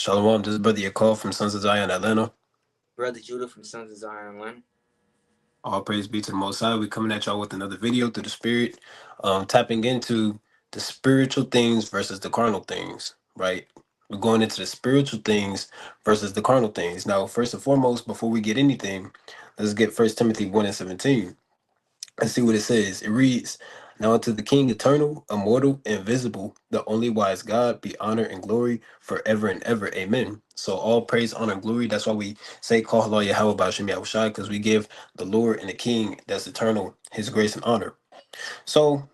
Shalom, this is Brother Yakov from Sons of Zion, Atlanta. Brother Judah from Sons of Zion Atlanta. All praise be to the Most High. We're coming at y'all with another video through the Spirit, tapping into the spiritual things versus the carnal things, right? We're going into the spiritual things versus the carnal things. Now, first and foremost, before we get anything, let's get First Timothy 1 and 17. Let's see what it says. It reads, "Now unto the King eternal, immortal, invisible, the only wise God, be honor and glory forever and ever. Amen." So all praise, honor, and glory. That's why we say, call Allah Yahweh Bashim Yahushai, because we give the Lord and the King that's eternal his grace and honor. So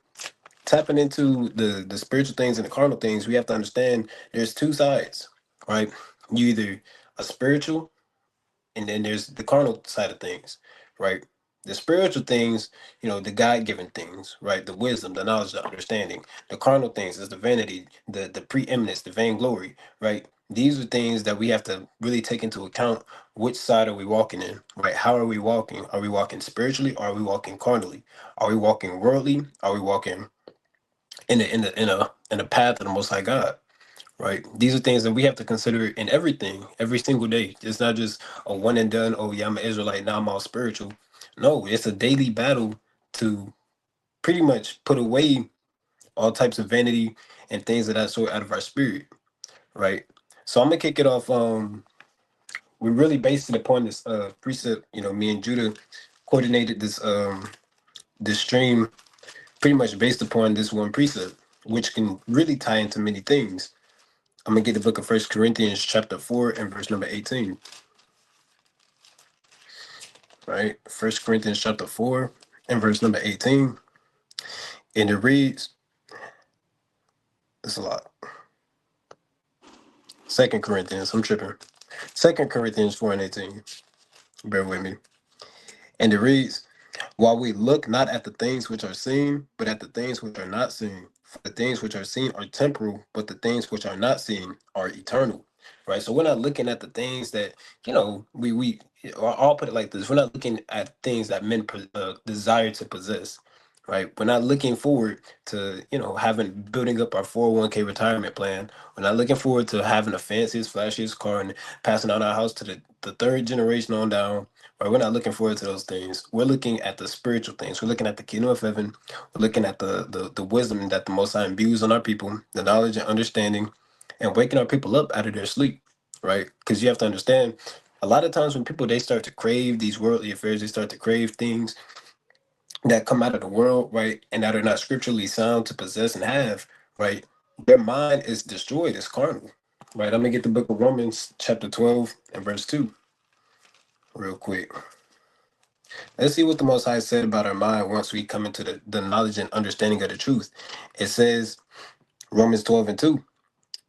tapping into the spiritual things and the carnal things, we have to understand there's two sides, right? You either a spiritual, and then there's the carnal side of things, right? The spiritual things, the God-given things, right? The wisdom, the knowledge, the understanding. The carnal things is the vanity, the preeminence, the vainglory, right? These are things that we have to really take into account. Which side are we walking in, right? How are we walking? Are we walking spiritually, or are we walking carnally? Are we walking worldly? Are we walking in a path of the Most High God? Right. These are things that we have to consider in everything, every single day. It's not just a one and done, oh, yeah, I'm an Israelite, now I'm all spiritual. No, it's a daily battle to pretty much put away all types of vanity and things of that sort out of our spirit. Right. So I'm gonna kick it off. We really based it upon this precept. Me and Judah coordinated this stream pretty much based upon this one precept, which can really tie into many things. I'm gonna get the book of First Corinthians chapter 4 and verse number 18. Right? First Corinthians chapter 4 and verse number 18. And it reads, it's a lot. Second Corinthians, I'm tripping. Second Corinthians 4 and 18. Bear with me. And it reads, "While we look not at the things which are seen, but at the things which are not seen. For the things which are seen are temporal, but the things which are not seen are eternal." Right. So we're not looking at the things that, we or I'll put it like this. We're not looking at things that men desire to possess. Right. We're not looking forward to, having building up our 401k retirement plan. We're not looking forward to having the fanciest, flashiest car and passing out our house to the third generation on down. Right, we're not looking forward to those things. We're looking at the spiritual things. We're looking at the kingdom of heaven. We're looking at the wisdom that the Most High imbues on our people, the knowledge and understanding, and waking our people up out of their sleep. Right, because you have to understand, a lot of times when people they start to crave these worldly affairs, they start to crave things that come out of the world, right, and that are not scripturally sound to possess and have. Right, their mind is destroyed. It's carnal. Right, I'm gonna get the book of Romans chapter 12 and verse 2 real quick. Let's see what the Most High said about our mind once we come into the knowledge and understanding of the truth. It says, Romans 12 and 2,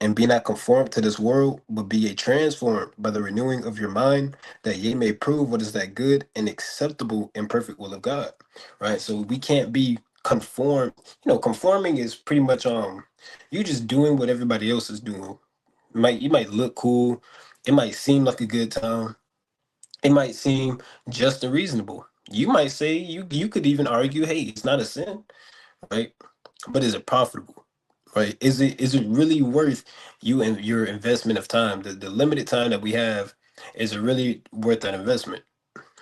"And be not conformed to this world, but be ye transformed by the renewing of your mind, that ye may prove what is that good and acceptable and perfect will of God." Right? So we can't be conformed. Conforming is pretty much you just doing what everybody else is doing. You might look cool, it might seem like a good time, it might seem just and reasonable. You might say you could even argue, hey, it's not a sin, right? But is it profitable? Right? Is it really worth you and your investment of time? The limited time that we have, is it really worth that investment?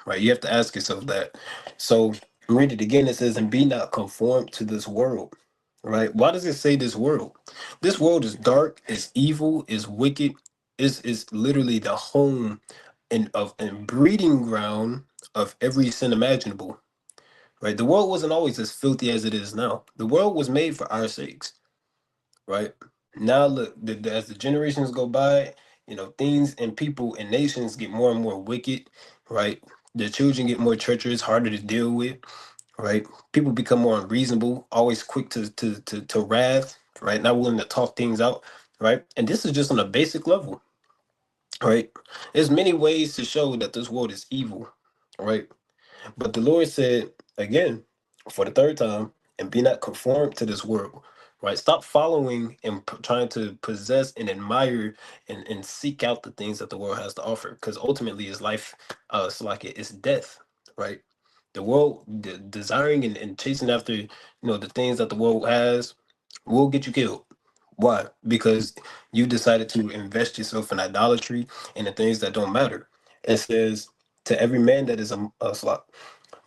Right? You have to ask yourself that. So read it again. It says, "And be not conformed to this world." Right? Why does it say this world? This world is dark, is evil, is wicked, is literally the home and breeding ground of every sin imaginable. Right? The world wasn't always as filthy as it is now. The world was made for our sakes. Right? Now look, as the generations go by, things and people and nations get more and more wicked. Right? The children get more treacherous, harder to deal with. Right? People become more unreasonable, always quick to wrath. Right? Not willing to talk things out. Right? And this is just on a basic level. Right? There's many ways to show that this world is evil. Right? But the Lord said again, for the third time, "And be not conformed to this world." Right? Stop following and trying to possess and admire and seek out the things that the world has to offer. Because ultimately, it's life. It's like it's death. Right? The world, desiring and chasing after the things that the world has will get you killed. Why? Because you decided to invest yourself in idolatry and the things that don't matter. It says, to every man that is a slot,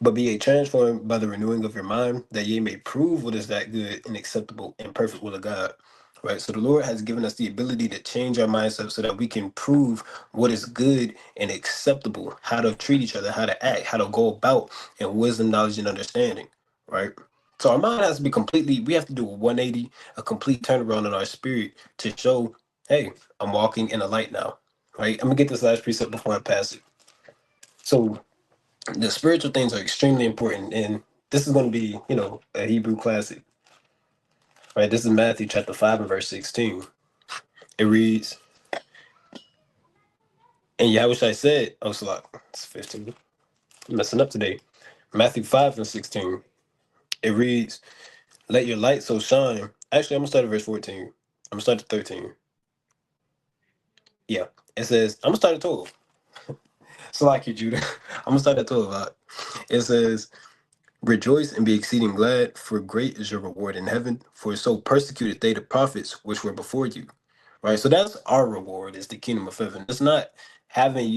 but be ye transformed by the renewing of your mind, that ye may prove what is that good and acceptable and perfect will of God. Right. So the Lord has given us the ability to change our mindset so that we can prove what is good and acceptable, how to treat each other, how to act, how to go about in wisdom, knowledge, and understanding. Right. So our mind has to be completely, we have to do a 180, a complete turnaround in our spirit to show, hey, I'm walking in the light now. Right. I'm gonna get this last precept before I pass it. So the spiritual things are extremely important, and this is going to be, a Hebrew classic. Right, this is Matthew chapter 5 and verse 16. It reads, and Yahushua said, oh Salak, it's 15, I'm messing up today. Matthew 5 and 16. It reads, let your light so shine. Actually, I'm gonna start at verse 14. I'm gonna start at 13. Yeah, it says, I'm gonna start at 12. Salak you, Judah. I'm gonna start at 12. It says, rejoice and be exceeding glad, for great is your reward in heaven, for so persecuted they the prophets which were before you. Right. So that's our reward, is the kingdom of heaven. It's not having,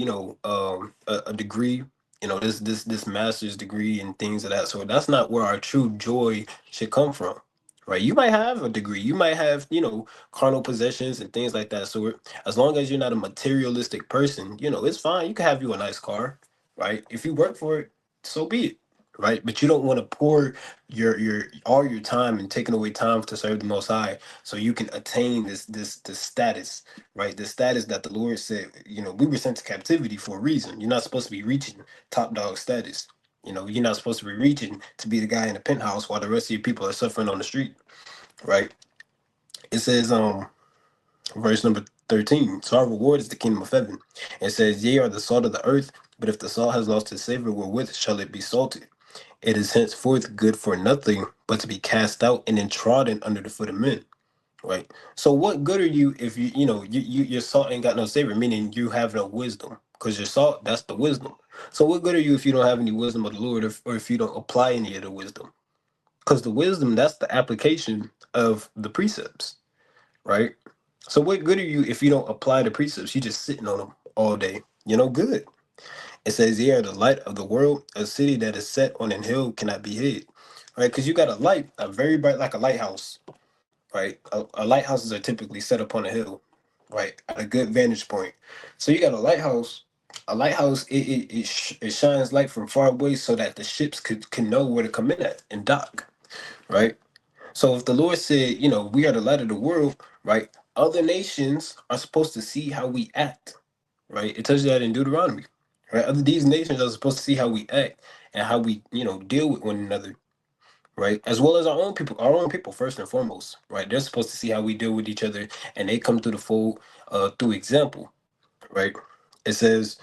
a degree, this master's degree and things of that sort. That's not where our true joy should come from. Right. You might have a degree, you might have, carnal possessions and things like that. So as long as you're not a materialistic person, it's fine. You can have you a nice car, right? If you work for it, so be it. Right. But you don't want to pour your all your time and taking away time to serve the most high so you can attain this status, right? The status that the Lord said, we were sent to captivity for a reason. You're not supposed to be reaching top dog status. You're not supposed to be reaching to be the guy in the penthouse while the rest of your people are suffering on the street, right? It says, verse number 13. So our reward is the kingdom of heaven. It says, ye are the salt of the earth, but if the salt has lost its savor, wherewith shall it be salted? It is henceforth good for nothing but to be cast out and then trodden under the foot of men. Right. So what good are you if your salt ain't got no savor, meaning you have no wisdom? Because your salt, that's the wisdom. So what good are you if you don't have any wisdom of the Lord, or if you don't apply any of the wisdom? Because the wisdom, that's the application of the precepts, right? So what good are you if you don't apply the precepts? You just sitting on them all day. Good. It says, "Ye are the light of the world. A city that is set on an hill cannot be hid." Right? Because you got a light, a very bright, like a lighthouse. Right? A lighthouses are typically set up on a hill, right, at a good vantage point. So you got a lighthouse. A lighthouse, it shines light from far away so that the ships can know where to come in at and dock, right? So if the Lord said, we are the light of the world, right, other nations are supposed to see how we act, right? It tells you that in Deuteronomy, right? These nations are supposed to see how we act and how we, deal with one another, right? As well as our own people first and foremost, right? They're supposed to see how we deal with each other, and they come through the fold through example, right? It says,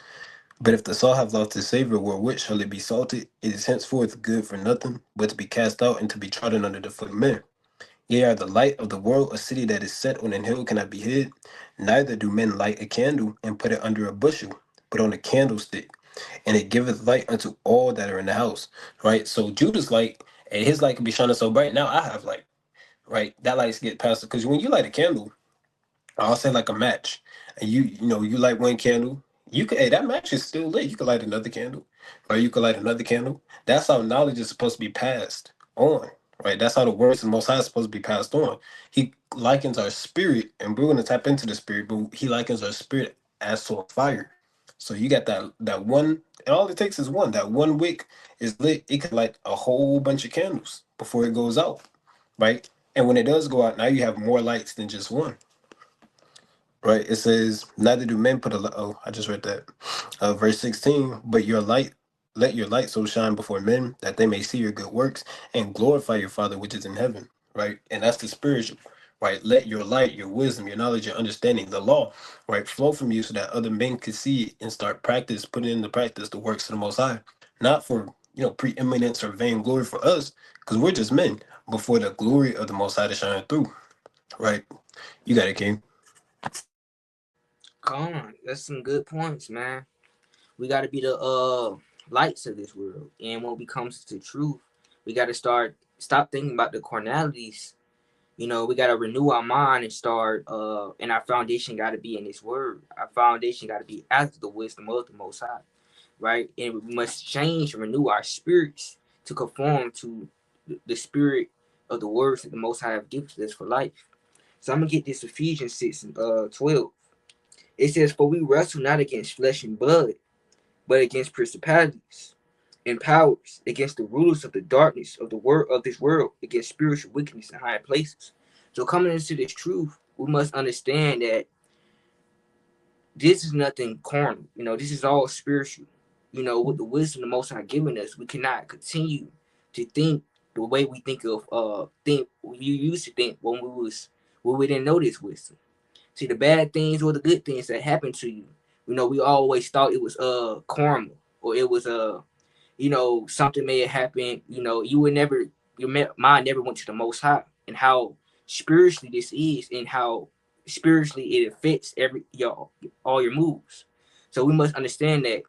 "But if the salt have lost its savor, wherewith shall it be salted? It is henceforth good for nothing, but to be cast out and to be trodden under the foot of men. Ye are the light of the world. A city that is set on an hill cannot be hid. Neither do men light a candle and put it under a bushel, but on a candlestick, and it giveth light unto all that are in the house." Right. So Judah's light, and his light can be shining so bright. Now I have light. Right. That lights get past, because when you light a candle, I'll say like a match, and you light one candle, you could, hey, that match is still lit. You could light another candle, or you could light another candle. That's how knowledge is supposed to be passed on, right? That's how the words of the Most High is supposed to be passed on. He likens our spirit, and we're going to tap into the spirit, but he likens our spirit as to a fire. So you got that one, and all it takes is one. That one wick is lit. It could light a whole bunch of candles before it goes out, right? And when it does go out, now you have more lights than just one. Right. It says, neither do men put a oh, I just read that. Verse 16, but your light, let your light so shine before men that they may see your good works and glorify your Father which is in heaven. Right. And that's the spiritual. Right. Let your light, your wisdom, your knowledge, your understanding, the law, right, flow from you so that other men could see it and start putting into practice the works of the Most High. Not for, preeminence or vain glory for us, because we're just men, but for the glory of the Most High to shine through. Right. You got it, King. Come on, that's some good points, man. We got to be the lights of this world, and when it comes to truth, we got to stop thinking about the carnalities. You know, we gotta renew our mind and start. And our foundation gotta be in His Word. Our foundation gotta be after the wisdom of the Most High, right? And we must change and renew our spirits to conform to the spirit of the words that the Most High have given us for life. So I'm gonna get this Ephesians 6 and 12. It says, "For we wrestle not against flesh and blood, but against principalities and powers, against the rulers of the darkness of the world of this world, against spiritual wickedness in high places." So coming into this truth, we must understand that this is nothing carnal. You know, this is all spiritual. You know, with the wisdom the Most High given us, we cannot continue to think the way we think we used to think when we didn't know this wisdom. See, the bad things or the good things that happen to you, you know, we always thought it was karma, or it was you know, something may have happened. You know, you would never, your mind never went to the Most High, and how spiritually this is, and how spiritually it affects all your moves. So we must understand that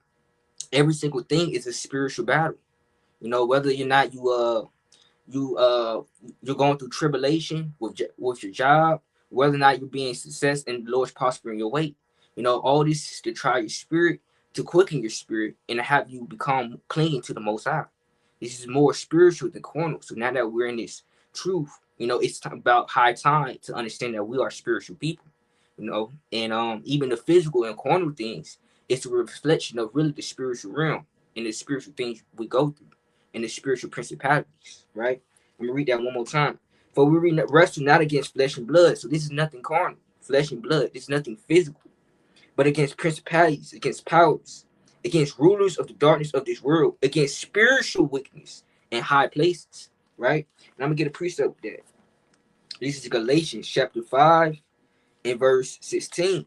every single thing is a spiritual battle. You know, whether or not you you're going through tribulation with your job, whether or not you're being success and the Lord's prospering your way. You know, all this is to try your spirit, to quicken your spirit, and to have you become clinging to the Most High. This is more spiritual than carnal. So now that we're in this truth, you know, it's about high time to understand that we are spiritual people. You know, and even the physical and carnal things, it's a reflection of really the spiritual realm and the spiritual things we go through and the spiritual principalities, right? I'm gonna read that one more time. For we wrestle not against flesh and blood. So this is nothing carnal, flesh and blood. This is nothing physical, but against principalities, against powers, against rulers of the darkness of this world, against spiritual wickedness in high places, right? And I'm gonna get a precept with that. This is Galatians chapter 5 and verse 16.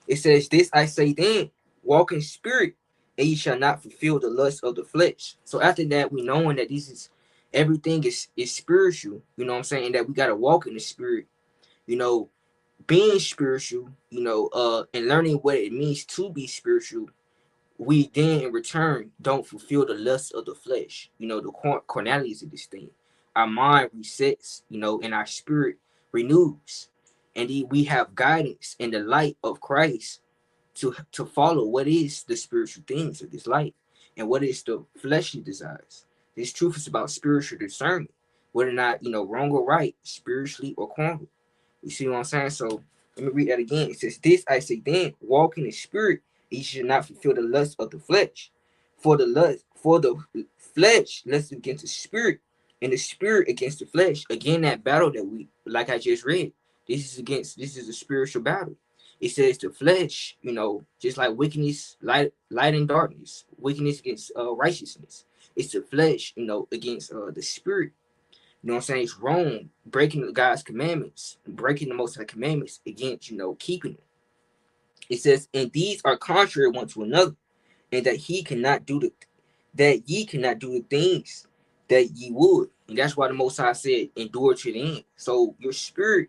It says, "This I say then, walk in spirit, and ye shall not fulfill the lust of the flesh." So after that, we knowing that this is everything is spiritual. You know what I'm saying? That we gotta walk in the spirit. You know, being spiritual. You know, and learning what it means to be spiritual. We then in return don't fulfill the lust of the flesh. You know, the carnalities of this thing. Our mind resets. You know, and our spirit renews, and we have guidance in the light of Christ to follow what is the spiritual things of this life and what is the fleshly desires. This truth is about spiritual discernment, whether or not, you know, wrong or right, spiritually or carnal. You see what I'm saying? So let me read that again. It says, "This I say then, walk in the spirit, ye should not fulfill the lust of the flesh. For the flesh lusts against the spirit, and the spirit against the flesh." Again, that battle that we, like I just read, this is a spiritual battle. It says the flesh, you know, just like wickedness, light and darkness, wickedness against righteousness. It's the flesh, you know, against the spirit. You know what I'm saying? It's wrong breaking God's commandments, breaking the Most High commandments against, you know, keeping it. It says, "And these are contrary one to another, and that ye cannot do the things that ye would." And that's why the Most High said, "Endure to the end." So your spirit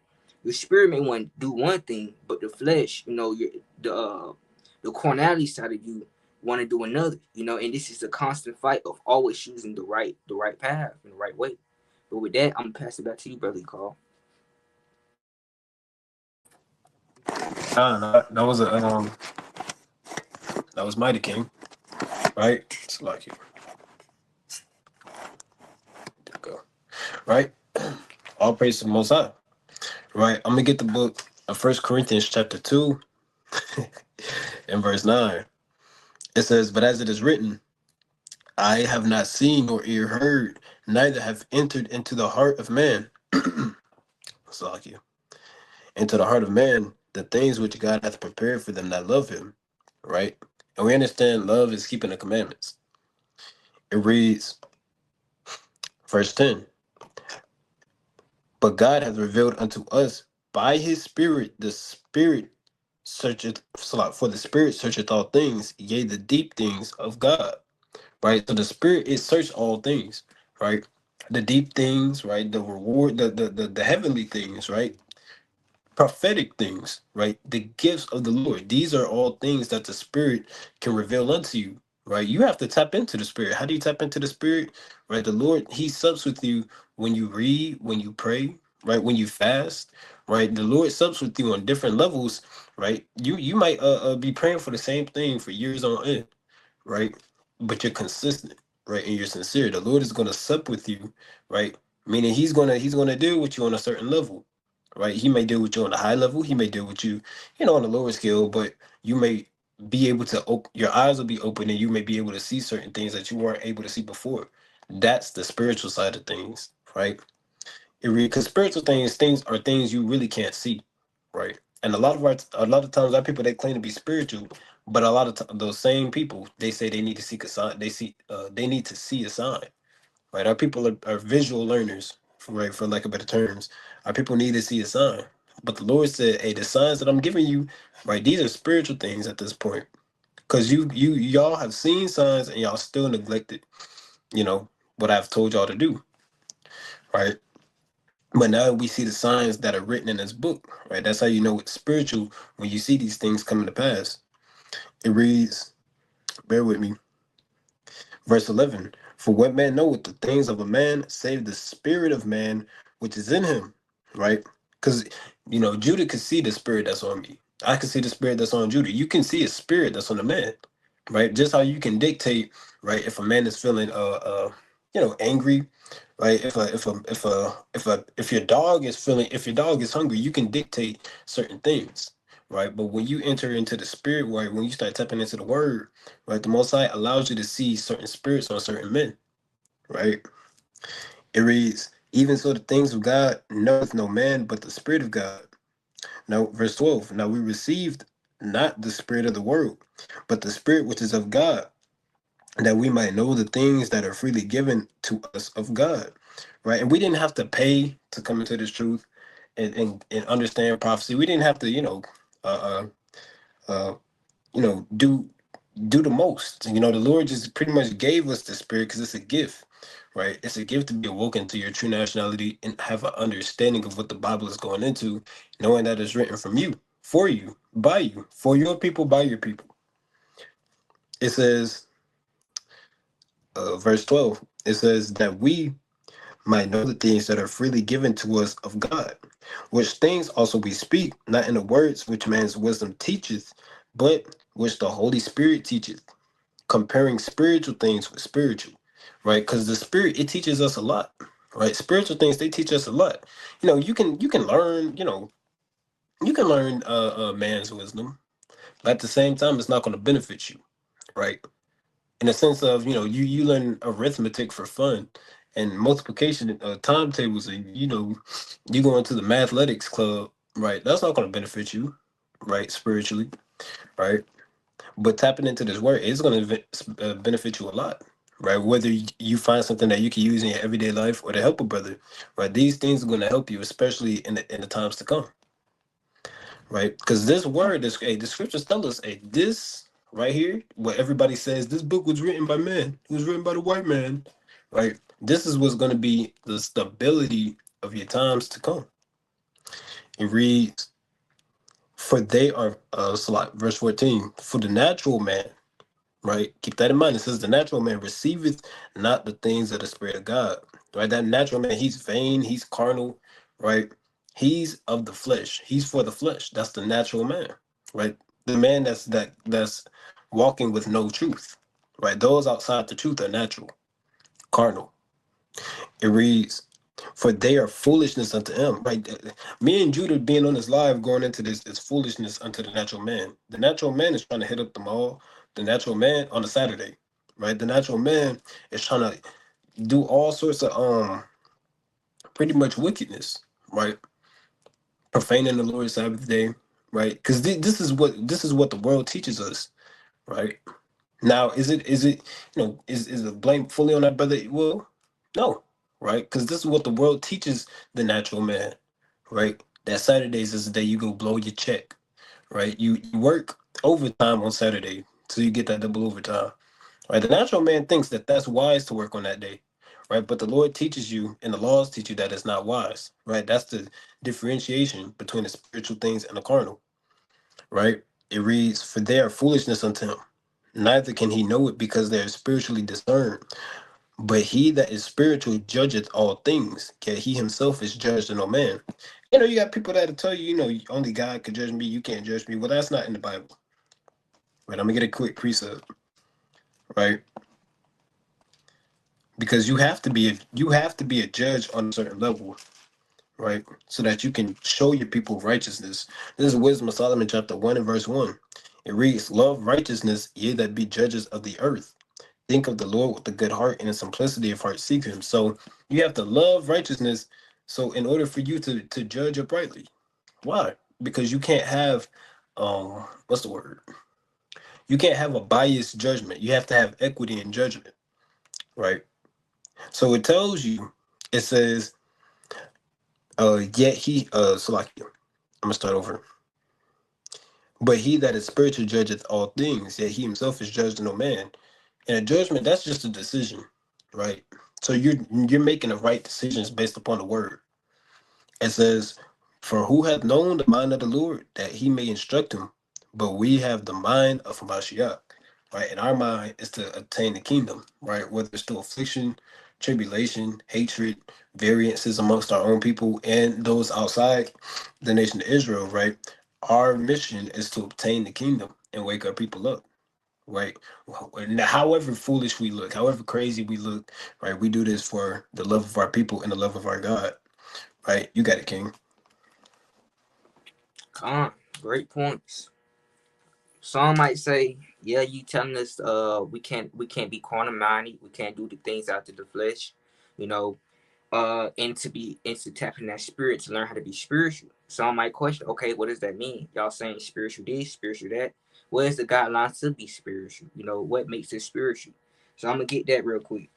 may want to do one thing, but the flesh, you know, the carnality side of you want to do another. You know, and this is a constant fight of always choosing the right path and the right way. But with that, I'm gonna pass it back to you, brother Carl. That was a that was Mighty King, right? It's like you go, right? All praise to the Most High, right? I'm gonna get the book of First Corinthians chapter 2 and verse 9. It says, "But as it is written, I have not seen nor ear heard, neither have entered into the heart of man." It's like you into the heart of man the things which God hath prepared for them that love Him, right? And we understand love is keeping the commandments. It reads, verse 10. "But God hath revealed unto us by His Spirit. The Spirit searcheth for the Spirit searcheth all things, yea, the deep things of God." Right. So the Spirit it search all things, right? The deep things, right? The reward, the heavenly things, right? Prophetic things, right? The gifts of the Lord. These are all things that the Spirit can reveal unto you, right? You have to tap into the Spirit. How do you tap into the Spirit? Right? The Lord, He sups with you when you read, when you pray, right? When you fast, right, the Lord sups with you on different levels, right? You might be praying for the same thing for years on end, right? But you're consistent, right? And you're sincere. The Lord is gonna sup with you, right? Meaning he's gonna deal with you on a certain level, right? He may deal with you on a high level. He may deal with you, on a lower scale. But you may be able to your eyes will be open, and you may be able to see certain things that you weren't able to see before. That's the spiritual side of things, right? Because spiritual things are things you really can't see, right? And a lot of times our people, they claim to be spiritual, but a lot of those same people, they say they need to seek a sign. They need to see a sign, right? Our people are visual learners, right? For lack of better terms, our people need to see a sign. But the Lord said, "Hey, the signs that I'm giving you, right? These are spiritual things at this point, because y'all have seen signs and y'all still neglected, you know, what I've told y'all to do, right?" But now we see the signs that are written in this book, right? That's how you know it's spiritual when you see these things coming to pass. It reads, bear with me, verse 11. For what man knoweth the things of a man, save the spirit of man which is in him, right? Because, Judah could see the spirit that's on me. I can see the spirit that's on Judah. You can see a spirit that's on a man, right? Just how you can dictate, right? If a man is feeling, angry, right? If your dog is feeling, if your dog is hungry, you can dictate certain things, right? But when you enter into the spirit, right, when you start tapping into the word, right, the Most High allows you to see certain spirits on certain men, right? It reads, even so the things of God knoweth no man but the Spirit of God. Now, verse 12, now we received not the spirit of the world, but the Spirit which is of God, that we might know the things that are freely given to us of God, right? And we didn't have to pay to come into this truth and understand prophecy. We didn't have to, uh, uh, uh, do the most. The Lord just pretty much gave us the Spirit because it's a gift, right? It's a gift to be awoken to your true nationality and have an understanding of what the Bible is going into, knowing that it's written from you, for you, by you, for your people, by your people. It says, verse 12, it says that we might know the things that are freely given to us of God, which things also we speak, not in the words which man's wisdom teacheth, but which the Holy Spirit teacheth, comparing spiritual things with spiritual, right? Because the Spirit, it teaches us a lot, right? Spiritual things, they teach us a lot. You can learn, you can learn man's wisdom, but at the same time, it's not going to benefit you, right? In the sense of, you learn arithmetic for fun and multiplication timetables, and you go into the mathletics club, right? That's not going to benefit you, right? Spiritually, right? But tapping into this word is going to benefit you a lot, right? Whether you find something that you can use in your everyday life or to help a brother, right? These things are going to help you, especially in the times to come, right? Because this word, the scriptures tell us, this right here, what everybody says, this book was written by men. It was written by the white man, right? This is what's going to be the stability of your times to come. It reads, for they are, verse 14, for the natural man, right? Keep that in mind. It says the natural man receiveth not the things of the Spirit of God, right? That natural man, he's vain, he's carnal, right? He's of the flesh. He's for the flesh. That's the natural man, right? The man that's walking with no truth, right? Those outside the truth are natural, carnal. It reads, for they are foolishness unto him, right? Me and Judah being on this live going into this is foolishness unto the natural man. The natural man is trying to hit up the mall. The natural man on a Saturday, right? The natural man is trying to do all sorts of pretty much wickedness, right? Profaning the Lord's Sabbath day, right? Because this is what the world teaches us, right? Now, is it is the blame fully on that brother? Well, no, right? Because this is what the world teaches the natural man, right? That Saturdays is the day you go blow your check, right? You work overtime on Saturday, so you get that double overtime, right? The natural man thinks that that's wise to work on that day, right? But the Lord teaches you, and the laws teach you that it's not wise, right? That's the differentiation between the spiritual things and the carnal, right? It reads, "For they are foolishness unto him, neither can he know it because they are spiritually discerned. But he that is spiritual judgeth all things, yet he himself is judged of no man. You know, you got people that'll tell you, only God can judge me, you can't judge me. Well, that's not in the Bible. Right? I'm gonna get a quick precept, right? Because you have to be a judge on a certain level, right? So that you can show your people righteousness. This is Wisdom of Solomon, chapter 1 and verse 1. It reads, Love righteousness, ye that be judges of the earth. Think of the Lord with a good heart and a simplicity of heart seek him. So you have to love righteousness. So in order for you to judge uprightly, why? Because you can't have what's the word? You can't have a biased judgment. You have to have equity in judgment, right? So it tells you, it says, yet he so like I'm gonna start over. But he that is spiritual judgeth all things, yet he himself is judged of no man. And a judgment, that's just a decision, right? So you're making the right decisions based upon the word. It says, For who hath known the mind of the Lord, that he may instruct him? But we have the mind of Hamashiach, right? And our mind is to attain the kingdom, right? Whether it's through affliction, tribulation, hatred, variances amongst our own people and those outside the nation of Israel, right? Our mission is to obtain the kingdom and wake our people up, right? And however foolish we look, however crazy we look, right? We do this for the love of our people and the love of our God, right? You got it, King. Great points. Some might say, yeah, you telling us we can't be carnal minded, we can't do the things after the flesh, you know, and to tap in that spirit to learn how to be spiritual. Some might question, okay, what does that mean? Y'all saying spiritual this, spiritual that. What is the guidelines to be spiritual? What makes it spiritual? So I'm gonna get that real quick.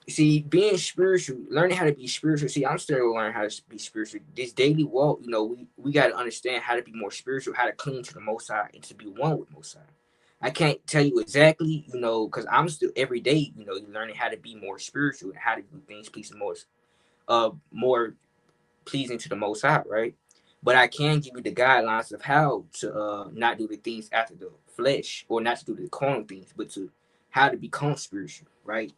See, being spiritual, learning how to be spiritual. See, I'm still learning how to be spiritual. This daily walk, we got to understand how to be more spiritual, how to cling to the Most High, and to be one with Most High. I can't tell you exactly, because I'm still every day, learning how to be more spiritual and how to do things pleasing more pleasing to the Most High, right? But I can give you the guidelines of how to not do the things after the flesh, or not to do the carnal things, but to how to become spiritual, right?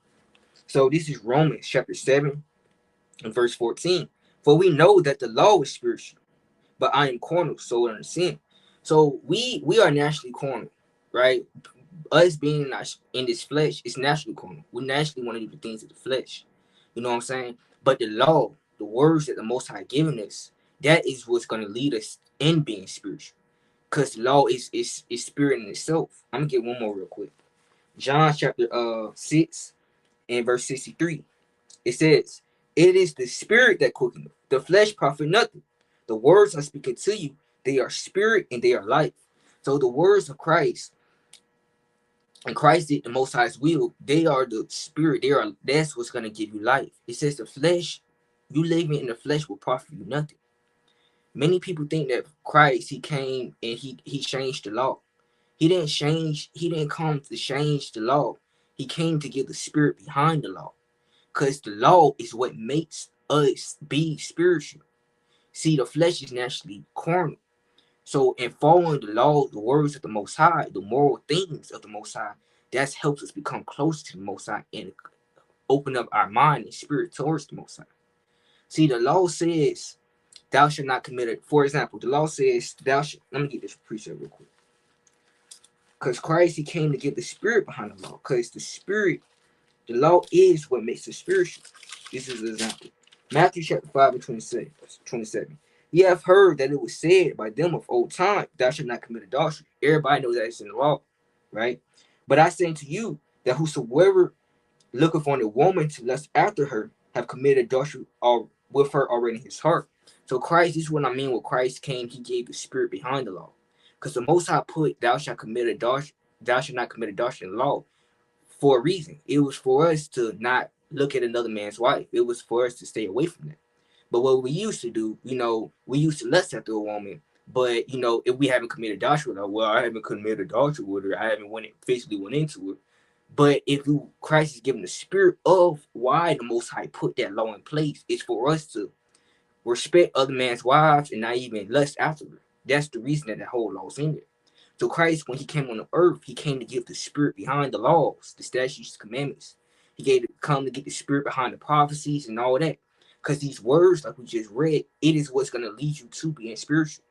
So this is Romans chapter 7 and verse 14. For we know that the law is spiritual, but I am carnal, sold under sin. So we are naturally carnal, right? Us being in this flesh is naturally carnal. We naturally want to do the things of the flesh. You know what I'm saying? But the law, the words that the Most High given us, that is what's going to lead us in being spiritual. Because the law is spirit in itself. I'm going to get one more real quick. John chapter 6 and verse 63. It says, It is the spirit that quickeneth, the flesh profit nothing. The words I speak to you, they are spirit and they are life. So the words of Christ, and Christ did the Most High's will, they are the spirit. That's what's gonna give you life. It says the flesh, you living in the flesh will profit you nothing. Many people think that Christ, he came and he changed the law. He didn't come to change the law. He came to give the spirit behind the law. Because the law is what makes us be spiritual. See, the flesh is naturally carnal. So, in following the law, the words of the Most High, the moral things of the Most High, that helps us become close to the Most High and open up our mind and spirit towards the Most High. See, the law says, thou shalt not commit it. For example, the law says, thou shalt. Let me get this precept real quick. Because Christ, he came to give the spirit behind the law. Because the law is what makes it spiritual. This is an example. Matthew chapter 5 and 27. Ye have heard that it was said by them of old time, thou shalt not commit adultery. Everybody knows that it's in the law, right? But I say unto you that whosoever looketh on a woman to lust after her have committed adultery with her already in his heart. So Christ, this is what I mean when Christ came, he gave the spirit behind the law. Because the Most High put thou shalt not commit adultery in the law for a reason. It was for us to not look at another man's wife. It was for us to stay away from that. But what we used to do, we used to lust after a woman. But if we haven't committed adultery with her, well, I haven't committed adultery with her. I haven't physically went into her. But if Christ is given the spirit of why the Most High put that law in place, it's for us to respect other man's wives and not even lust after her. That's the reason that whole law's in there. So Christ, when he came on the earth, he came to give the spirit behind the laws, the statutes, the commandments. He gave to come to get the spirit behind the prophecies and all that. Because these words, like we just read, it is what's going to lead you to being spiritual.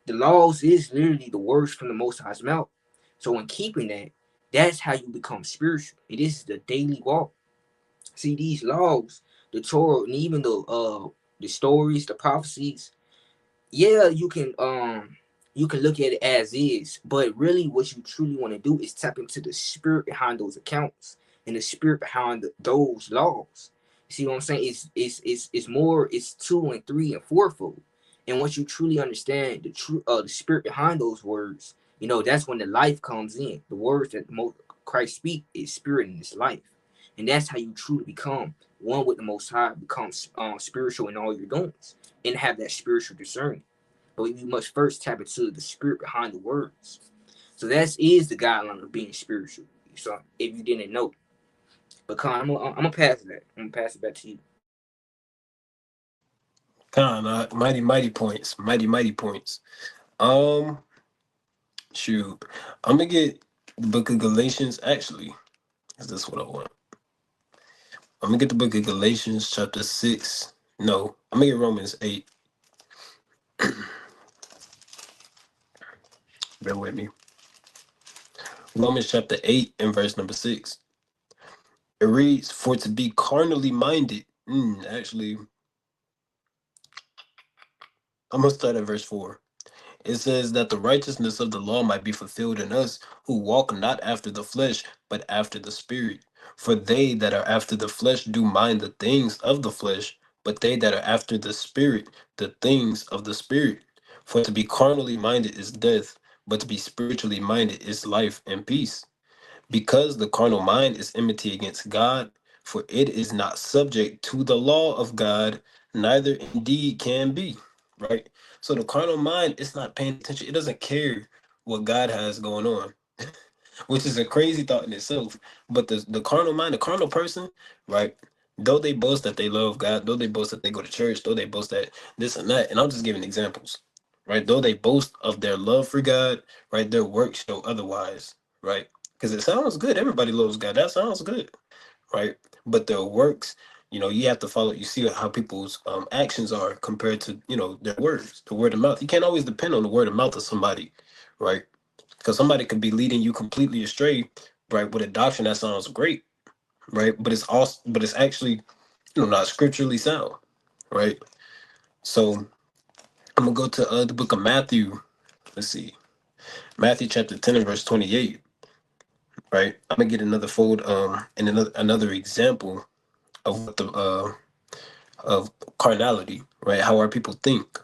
The laws is literally the words from the Most High's mouth. So in keeping that, that's how you become spiritual. It is the daily walk. See, these laws, the Torah, and even the stories, the prophecies, yeah, you can look at it as is, but really what you truly want to do is tap into the spirit behind those accounts and the spirit behind those laws. See what I'm saying? It's more, it's two and three and fourfold. And once you truly understand the spirit behind those words, that's when the life comes in. The words that the most Christ speak is spirit and it's life. And that's how you truly become one with the Most High, becomes spiritual in all your doings, and have that spiritual discernment. But you must first tap into the spirit behind the words. So that is the guideline of being spiritual. So if you didn't know, but Khan, I'm gonna pass that. I'm gonna pass it back to you. Kind of mighty points, mighty points. Um, shoot, I'm gonna get the book of Galatians. Actually, is this what I want? I'm gonna get the book of Galatians, chapter 6. No, I'm gonna get Romans 8. Bear with me. Romans chapter 8 and verse number 6. It reads, "For to be carnally minded." Actually, I'm gonna start at verse 4. It says that the righteousness of the law might be fulfilled in us who walk not after the flesh, but after the Spirit. For they that are after the flesh do mind the things of the flesh, but they that are after the Spirit, the things of the Spirit. For to be carnally minded is death, but to be spiritually minded is life and peace. Because the carnal mind is enmity against God, for it is not subject to the law of God, neither indeed can be. Right? So the carnal mind is not paying attention. It doesn't care what God has going on, which is a crazy thought in itself. But the carnal mind, the carnal person, right? Though they boast that they love God, though they boast that they go to church, though they boast that this and that, and I'm just giving examples, right? Though they boast of their love for God, right? Their works show otherwise, right? Because it sounds good. Everybody loves God. That sounds good, right? But their works, you have to follow. You see how people's actions are compared to their words, the word of mouth. You can't always depend on the word of mouth of somebody, right? Because somebody could be leading you completely astray, right, with a doctrine that sounds great, right, but it's actually not scripturally sound, right? So I'm gonna go to the book of Matthew. Let's see, Matthew chapter 10 and verse 28, right? I'm gonna get another fold and another example of what the of carnality, right? How our people think.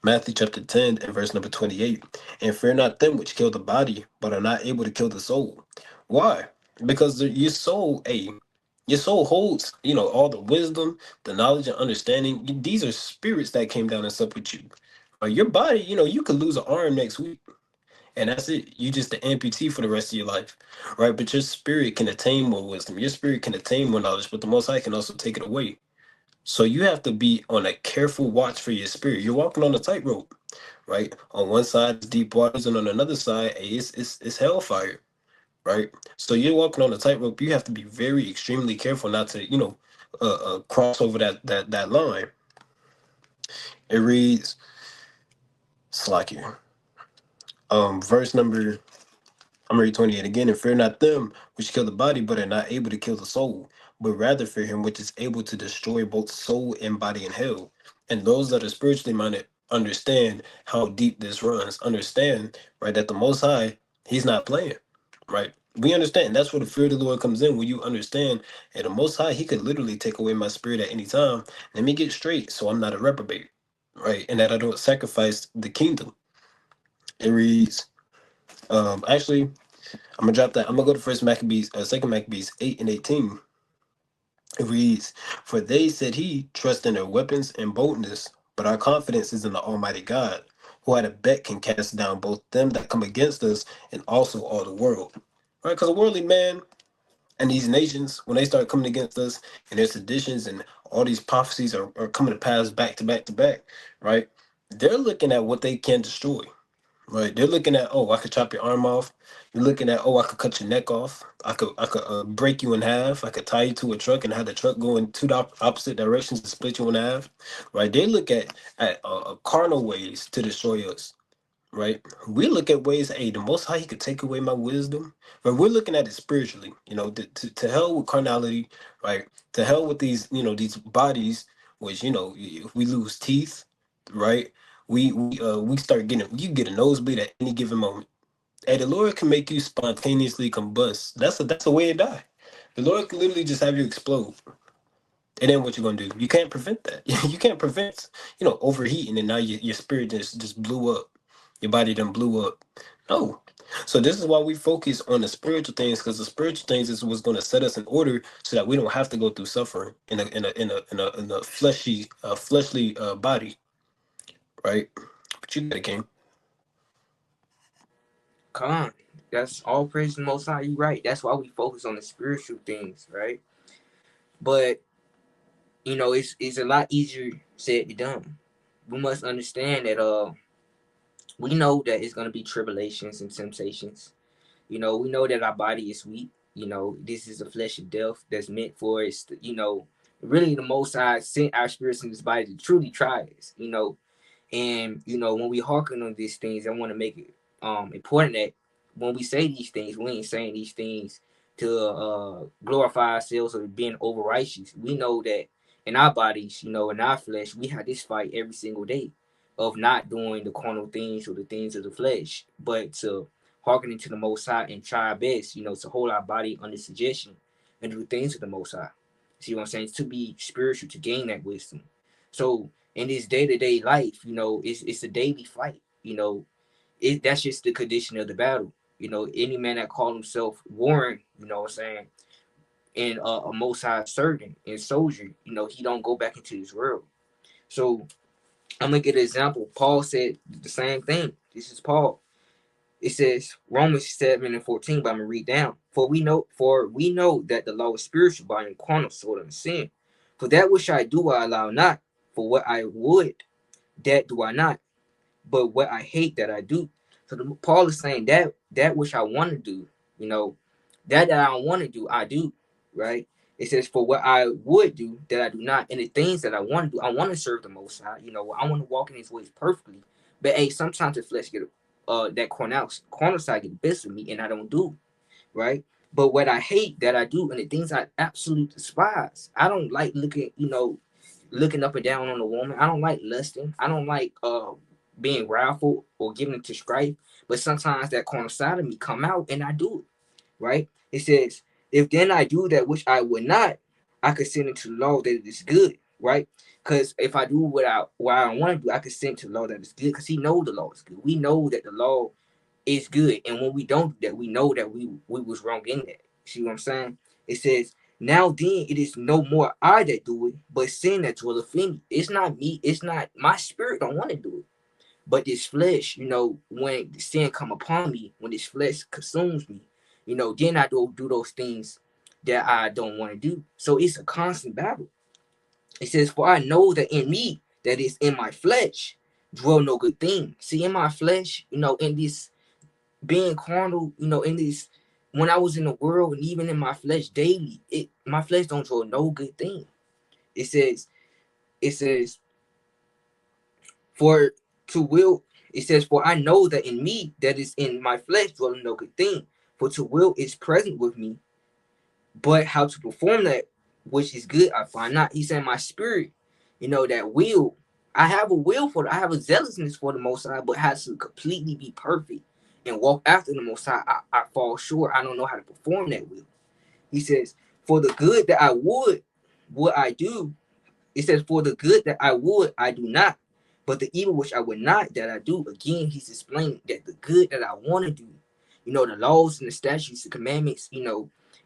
Matthew chapter 10 and verse number 28. "And fear not them which kill the body, but are not able to kill the soul." Why? Because your soul, your soul holds, all the wisdom, the knowledge and understanding. These are spirits that came down and slept with you. Your body, you could lose an arm next week, and that's it. You just an amputee for the rest of your life, right? But your spirit can attain more wisdom. Your spirit can attain more knowledge, but the Most High can also take it away. So you have to be on a careful watch for your spirit. You're walking on a tightrope, right? On one side is deep waters, and on another side, it's hellfire, right? So you're walking on a tightrope. You have to be very extremely careful not to, cross over that line. It reads, slack here. Verse number I'm read 28 again. "And fear not them which kill the body, but are not able to kill the soul, but rather fear him which is able to destroy both soul and body in hell." And those that are spiritually minded understand how deep this runs. Understand, right, that the Most High, He's not playing, right? We understand. That's where the fear of the Lord comes in. When you understand, and the Most High, He could literally take away my spirit at any time. Let me get straight, so I'm not a reprobate, right? And that I don't sacrifice the kingdom. It reads, actually, I'm gonna drop that. I'm gonna go to Second Maccabees 8 and 18. It reads, "For they," said he, "trust in their weapons and boldness, but our confidence is in the Almighty God, who at a bet can cast down both them that come against us and also all the world." Right? Because a worldly man and these nations, when they start coming against us and their seditions and all these prophecies are coming to pass back to back to back, right? They're looking at what they can destroy, right? They're looking at, oh, I could chop your arm off. You're looking at, oh, I could cut your neck off. I could break you in half. I could tie you to a truck and have the truck go in two opposite directions and split you in half, right? They look at carnal ways to destroy us, right? We look at ways, hey, the Most High, He could take away my wisdom, but we're looking at it spiritually. To hell with carnality, right? To hell with these, these bodies, which if we lose teeth, right? We start getting, you get a nosebleed at any given moment. Hey, the Lord can make you spontaneously combust. That's a way to die. The Lord can literally just have you explode. And then what you gonna do? You can't prevent that. You can't prevent, overheating, and now your spirit just blew up. Your body done blew up. No. So this is why we focus on the spiritual things, because the spiritual things is what's going to set us in order, so that we don't have to go through suffering in a fleshly body, right? But you got it, King. Come on. That's all praise to the Most High. You right. That's why we focus on the spiritual things, right? But it's a lot easier said than done. We must understand that we know that it's gonna be tribulations and temptations. We know that our body is weak. This is a flesh of death that's meant for us. Really the Most High sent our spirits in this body to truly try us. And when we hearken on these things, I want to make it important that when we say these things, we ain't saying these things to glorify ourselves or being over righteous. We know that in our bodies, in our flesh, we have this fight every single day of not doing the carnal things or the things of the flesh, but to hearkening to the Most High and try our best, to hold our body under suggestion and do the things of the Most High. See what I'm saying? To be spiritual, to gain that wisdom. So in this day to day life, it's a daily fight. That's just the condition of the battle. Any man that call himself warring, what I'm saying, and a Most High servant and soldier, he don't go back into this world. So I'm gonna get an example. Paul said the same thing. This is Paul. It says Romans 7:14, but I'm gonna read down. For we know that the law is spiritual, but I am carnal, sold unto sin. For that which I do I allow not. For what I would, that do I not. But what I hate, that I do. So Paul is saying that which I want to do, you know, that I don't want to do, I do, right? It says, for what I would do, that I do not. And the things that I want to do, I want to serve the Most High. I want to walk in His ways perfectly. But hey, sometimes the flesh get that corner side get the best of me, and I don't do, right? But what I hate, that I do, and the things I absolutely despise. I don't like looking up and down on a woman. I don't like lusting. I don't like being wrathful or giving into strife. But sometimes that corner side of me come out and I do it. Right? It says, if then I do that which I would not, I could send into the law that it is good. Right? Because if I do what I don't want to do, I could send to the law that is good. Because He knows the law is good. We know that the law is good, and when we don't do that, we know that we was wrong in that. See what I'm saying? It says, now then it is no more I that do it, but sin that dwelleth in me. It's not me, it's not my spirit don't want to do it. But this flesh, when the sin come upon me, when this flesh consumes me, then I do those things that I don't want to do. So it's a constant battle. It says, for I know that in me, that is in my flesh, dwell no good thing. See, in my flesh, in this being carnal, in this, when I was in the world and even in my flesh daily, my flesh don't draw no good thing. It says, it says, for to will, it says, for I know that in me, that is in my flesh, dwelling no good thing. For to will is present with me, but how to perform that which is good I find not. He said, my spirit, that will. I have a will for it. I have a zealousness for the Most High, but has to completely be perfect and walk after the Most High. I fall short. I don't know how to perform that will. He says, for the good that I would I do. It says, for the good that I would, I do not. But the evil which I would not, that I do. Again, he's explaining that the good that I want to do, the laws and the statutes, the commandments,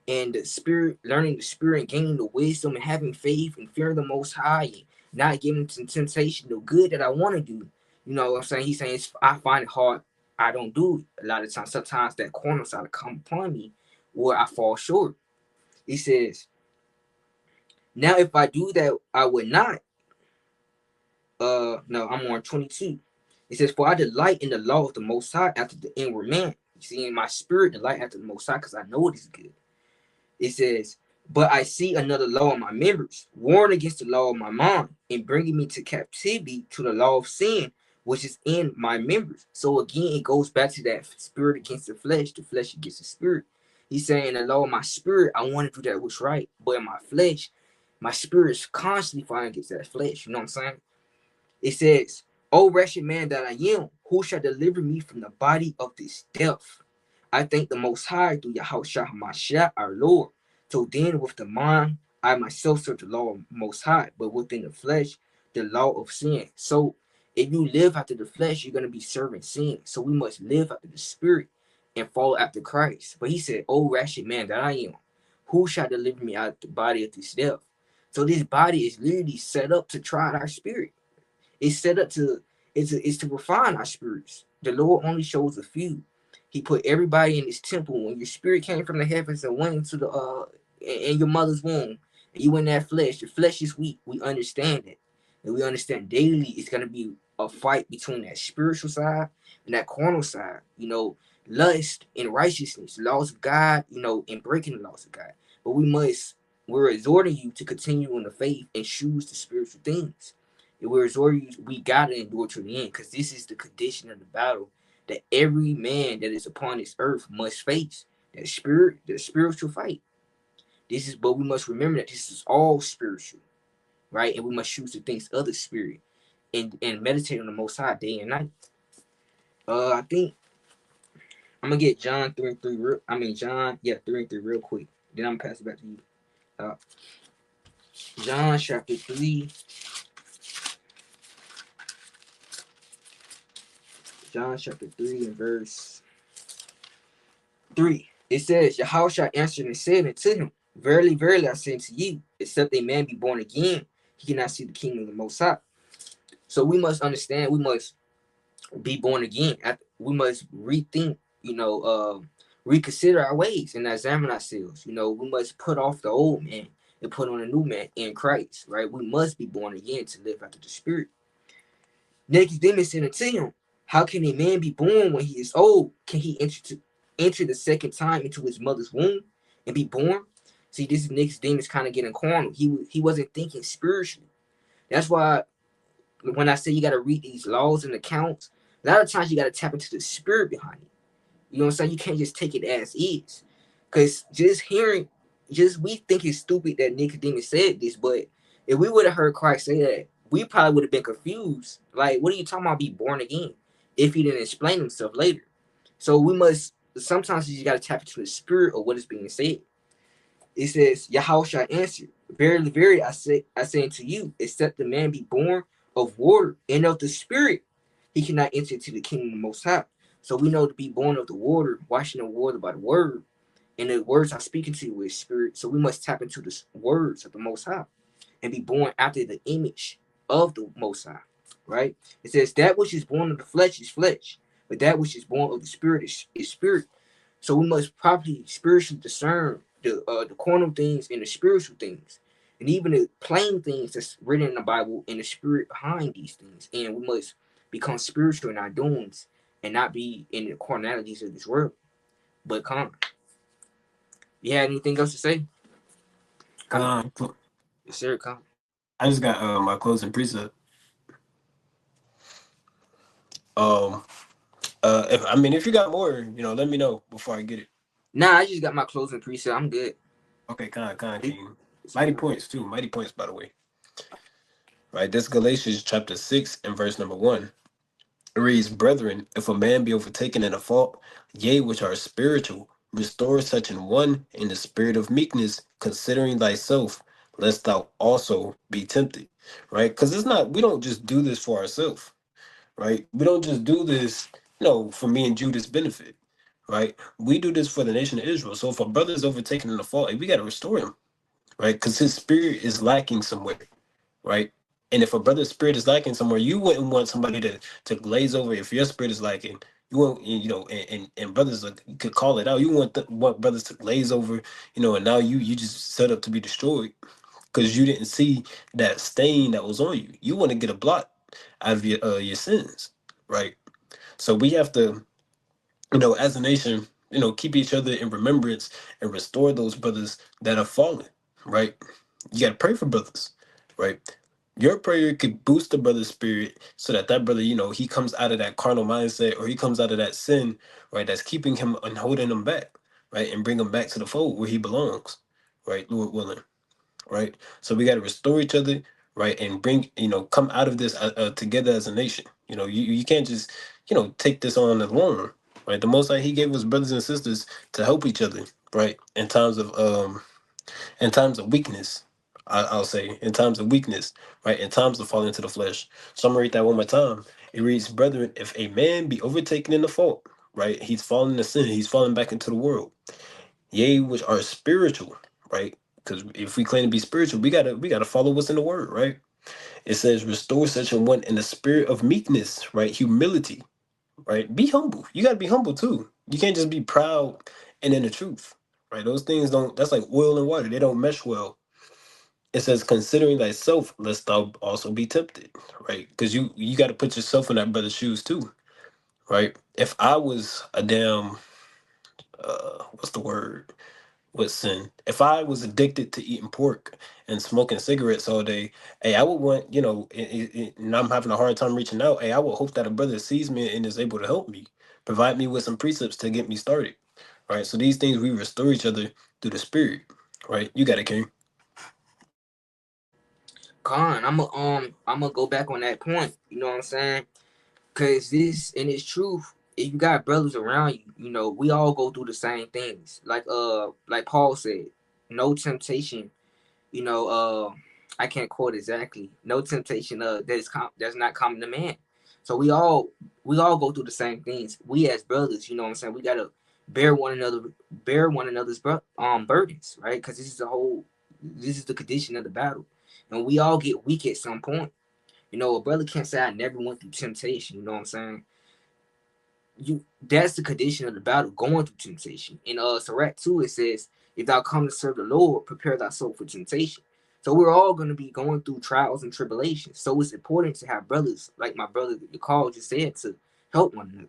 and the spirit, learning the spirit and gaining the wisdom and having faith and fearing the Most High and not giving to temptation, the good that I want to do. You know what I'm saying? He's saying, I find it hard. I don't do it a lot of times. Sometimes that corner side to come upon me where I fall short. He says, now if I do that, I would not. No, I'm on 22. It says, "For I delight in the law of the Most High after the inward man." You see, in my spirit, delight after the Most High, because I know it is good. It says, "But I see another law in my members, warring against the law of my mind, and bringing me to captivity to the law of sin, which is in my members." So again, it goes back to that spirit against the flesh against the spirit. He's saying, the law of my spirit, I want to do that which right, but in my flesh, my spirit is constantly fighting against that flesh. You know what I'm saying? It says, "O wretched man that I am, who shall deliver me from the body of this death? I thank the Most High through Yahushua HaMashiach, our Lord. So then, with the mind, I myself serve the law of Most High, but within the flesh, the law of sin." So, if you live after the flesh, you're going to be serving sin. So, we must live after the spirit and follow after Christ. But he said, "O wretched man that I am, who shall deliver me out of the body of this death?" So, this body is literally set up to try our spirit. It's set up to it's to refine our spirits. The Lord only shows a few. He put everybody in his temple. When your spirit came from the heavens and went into the in your mother's womb, and you in that flesh, your flesh is weak. We understand it. And we understand daily it's gonna be a fight between that spiritual side and that carnal side. Lust and righteousness, laws of God, and breaking the laws of God. But we're exhorting you to continue in the faith and choose the spiritual things. We're exhorting you, we gotta endure to the end, because this is the condition of the battle that every man that is upon this earth must face. The spiritual fight. But we must remember that this is all spiritual, right? And we must choose the things of the spirit and meditate on the Most High day and night. I think I'm gonna get John 3:3 John 3:3 real quick. Then I'm gonna pass it back to you. Uh, John chapter 3. John chapter 3 and verse 3. It says, "Yahushua answered and said unto him, Verily, verily, I say unto you, except a man be born again, he cannot see the kingdom of the Most High." So we must understand, we must be born again. We must rethink, reconsider our ways and examine ourselves. We must put off the old man and put on a new man in Christ, right? We must be born again to live after the Spirit. Nicodemus said unto him, "How can a man be born when he is old? Can he enter the second time into his mother's womb and be born?" See, this is Nicodemus kind of getting cornered. He wasn't thinking spiritually. That's why when I say you got to read these laws and accounts, a lot of times you got to tap into the spirit behind it. You know what I'm saying? You can't just take it as is. Because we think it's stupid that Nicodemus said this, but if we would have heard Christ say that, we probably would have been confused. Like, what are you talking about, be born again? If he didn't explain himself later. So sometimes you just got to tap into the spirit of what is being said. It says, Yahushua answered, "Verily, verily, I say unto you, except the man be born of water and of the spirit, he cannot enter into the kingdom of the Most High." So we know to be born of the water, washing the water by the word, and the words I'm speaking to you with spirit. So we must tap into the words of the Most High and be born after the image of the Most High, right? It says, "That which is born of the flesh is flesh, but that which is born of the spirit is spirit." So we must properly spiritually discern the carnal things and the spiritual things, and even the plain things that's written in the Bible and the spirit behind these things. And we must become spiritual in our doings and not be in the carnalities of this world, but calm. You had anything else to say? Yes, sir. Calm. I just got my closing precept. Um, if you got more, let me know before I get it. Nah, I just got my closing preset. I'm good. Okay, King. Mighty points too. Mighty points, by the way. Right, that's Galatians chapter 6 and verse number 1. It reads, "Brethren, if a man be overtaken in a fault, yea, which are spiritual, restore such an one in the spirit of meekness, considering thyself, lest thou also be tempted." Right? Because we don't just do this for ourselves, right? We don't just do this, for me and Judas' benefit, right? We do this for the nation of Israel. So if a brother is overtaken in a fault, we got to restore him, right? Because his spirit is lacking somewhere, right? And if a brother's spirit is lacking somewhere, you wouldn't want somebody to glaze over. If your spirit is lacking, you want, and brothers could call it out. You want brothers to glaze over, and now you just set up to be destroyed because you didn't see that stain that was on you. You want to get a blot out of your sins, right? So we have to, as a nation, keep each other in remembrance and restore those brothers that have fallen, right? You got to pray for brothers, right? Your prayer could boost the brother's spirit so that that brother, he comes out of that carnal mindset, or he comes out of that sin, right? That's keeping him and holding him back, right? And bring him back to the fold where he belongs, right? Lord willing, right? So we got to restore each other, right? And bring, come out of this together as a nation. You can't just, take this on alone, right? The Most High, He gave us brothers and sisters to help each other, right? In times of weakness, I'll say, in times of weakness, right? In times of falling into the flesh. So I'm gonna read that one more time. It reads, "Brethren, if a man be overtaken in the fault, right? He's fallen into sin. He's fallen back into the world. Yea, which are spiritual, right? Because if we claim to be spiritual, we gotta follow what's in the word, right? It says, restore such a one in the spirit of meekness, right? Humility, right? Be humble. You gotta be humble too. You can't just be proud and in the truth, right? Those things don't. That's like oil and water. They don't mesh well. It says, considering thyself, lest thou also be tempted, right? Because you got to put yourself in that brother's shoes too, right? If I was a damn, what's the word? With sin. If I was addicted to eating pork and smoking cigarettes all day, hey, I would want, and I'm having a hard time reaching out. Hey, I would hope that a brother sees me and is able to help me, provide me with some precepts to get me started, right? So these things we restore each other through the spirit, right? You got it, King. Con, I'm gonna go back on that point. You know what I'm saying? Cause this and it's truth. If you got brothers around you, we all go through the same things. Like Paul said, no temptation. You know, I can't quote exactly. No temptation that's not common to man. So we all go through the same things. We as brothers, you know what I'm saying. We gotta bear one another's burdens, right? Because this is the condition of the battle, and we all get weak at some point. A brother can't say I never went through temptation. You know what I'm saying? That's the condition of the battle, going through temptation. In Sirach 2, it says, if thou come to serve the Lord, prepare thy soul for temptation. So we're all going to be going through trials and tribulations. So it's important to have brothers, like my brother Carl just said, to help one another.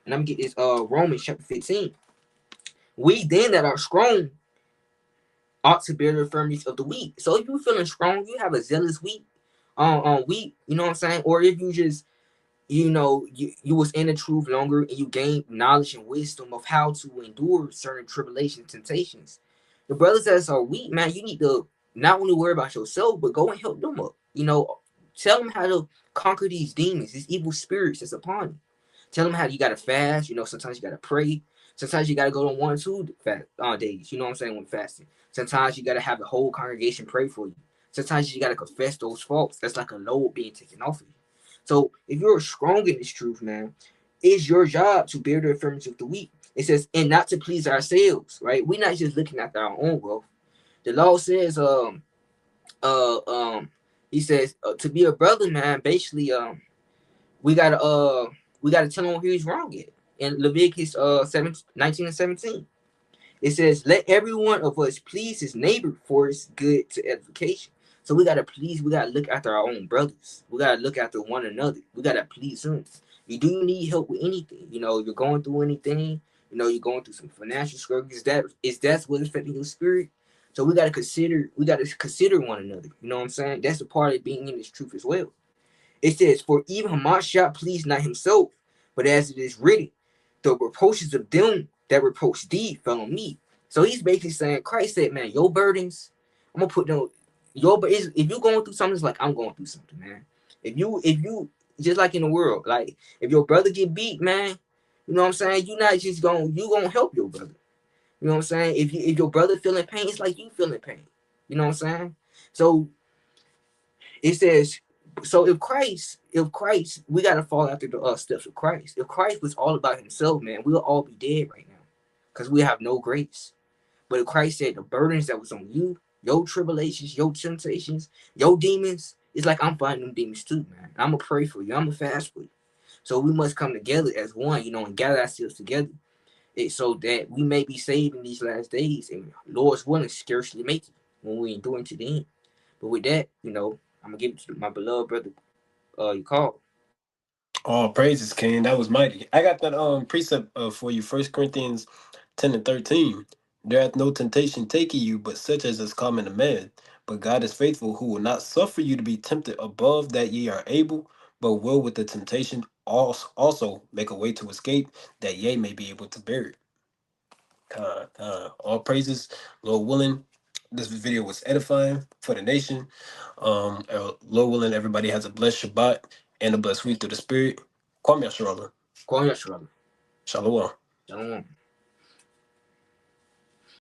And I'm gonna get this Romans chapter 15. We then that are strong ought to bear the infirmities of the weak. So if you're feeling strong, you have a zealous weak, you know what I'm saying? Or if you just you was in the truth longer and you gained knowledge and wisdom of how to endure certain tribulations, temptations. The brothers that are weak, man, you need to not only worry about yourself, but go and help them up. Tell them how to conquer these demons, these evil spirits that's upon you. Tell them how you gotta fast. Sometimes you gotta pray. Sometimes you gotta go on 1 or 2 fast days. You know what I'm saying, when fasting. Sometimes you gotta have the whole congregation pray for you. Sometimes you gotta confess those faults. That's like a load being taken off of you. So if you're strong in this truth, man, it's your job to bear the infirmities of the weak. It says, and not to please ourselves, right? We're not just looking after our own growth. The law says, uh, um, he says, to be a brother, man, basically, we gotta, tell him where he's wrong at. In Leviticus 19 and 17, it says, let every one of us please his neighbor for his good to edification. So we gotta look after our own brothers. We gotta look after one another. We gotta please him. You need help with anything. You're going through anything, you're going through some financial struggles. That's what's affecting your spirit. So we gotta consider one another. You know what I'm saying? That's the part of being in this truth as well. It says, for even Hamashiach pleased not himself, but as it is written, the reproaches of them that reproach thee fell on me. So he's basically saying, Christ said, man, your burdens, I'm gonna put them if you're going through something, it's like I'm going through something, man. If you just like in the world, like if your brother get beat, man, you know what I'm saying? You gonna help your brother. You know what I'm saying? If your brother feeling pain, it's like you feeling pain. You know what I'm saying? So it says, so if Christ, we gotta fall after the steps of Christ. If Christ was all about himself, man, we'll all be dead right now, because we have no grace. But if Christ said the burdens that was on you, your tribulations, your temptations, your demons, it's like I'm fighting them demons too, man. I'm gonna pray for you. I'm gonna fast for you. So we must come together as one, and gather ourselves together, so that we may be saved in these last days, and Lord's willing, scarcely make it when we endure to the end. But with that, I'm gonna give it to my beloved brother, you call. All praises, King. That was mighty. I got that precept for you, 1 Corinthians 10:13. There hath no temptation taking you, but such as is common to man. But God is faithful, who will not suffer you to be tempted above that ye are able, but will with the temptation also make a way to escape, that ye may be able to bear it. All praises, Lord willing. This video was edifying for the nation. Lord willing, everybody has a blessed Shabbat and a blessed week through the Spirit. Kwame Yasharala. Kwame Yasharala. Shalom. Shalom.